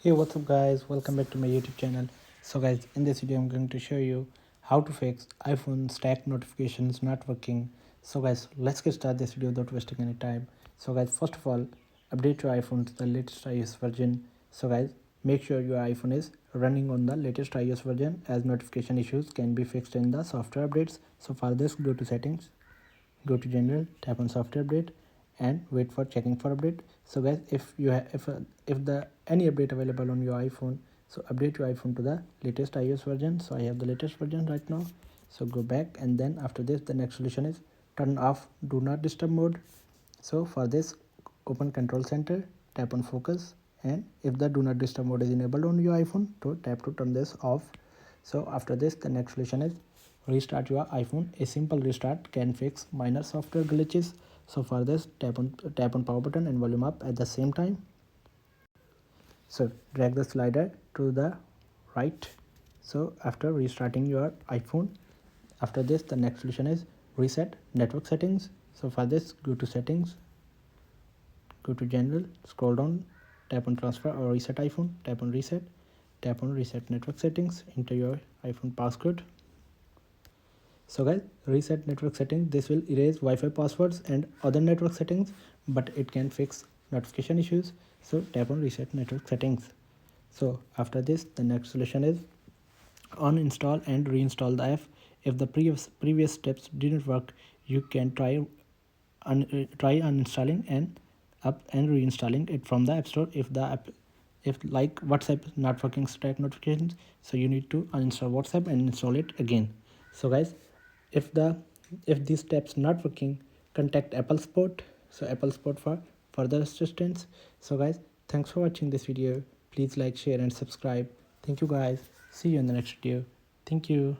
Hey, what's up guys, welcome back to my YouTube channel. So guys, in this video I'm going to show you how to fix iPhone stack notifications not working. So guys, let's get started this video without wasting any time. So guys, first of all, update your iPhone to the latest iOS version. So guys, make sure your iPhone is running on the latest iOS version, as notification issues can be fixed in the software updates. So for this, go to settings, go to general, tap on software update and wait for checking for update. So guys, if you have if the any update available on your iPhone, so update your iPhone to the latest iOS version. So I have the latest version right now, so go back, and then after this the next solution is turn off do not disturb mode. So for this, open control center, tap on focus, and if the do not disturb mode is enabled on your iPhone, so tap to turn this off. So after this, the next solution is restart your iPhone. A simple restart can fix minor software glitches. So for this, tap on power button and volume up at the same time. So drag the slider to the right. So after restarting your iPhone, after this the next solution is reset network settings. So for this, go to settings, go to general, scroll down, tap on transfer or reset iPhone, tap on reset, tap on reset network settings, enter your iPhone passcode. So guys, reset network settings, this will erase Wi-Fi passwords and other network settings, but it can fix notification issues. So tap on reset network settings. So after this, the next solution is uninstall and reinstall the app. If the previous steps didn't work, you can try uninstalling and up and reinstalling it from the app store. If the app, if like WhatsApp is not working stack notifications, so you need to uninstall WhatsApp and install it again. So guys, if the if these steps not working, contact Apple support. So Apple support for further assistance. So guys, thanks for watching this video. Please like, share and subscribe. Thank you guys. See you in the next video. Thank you.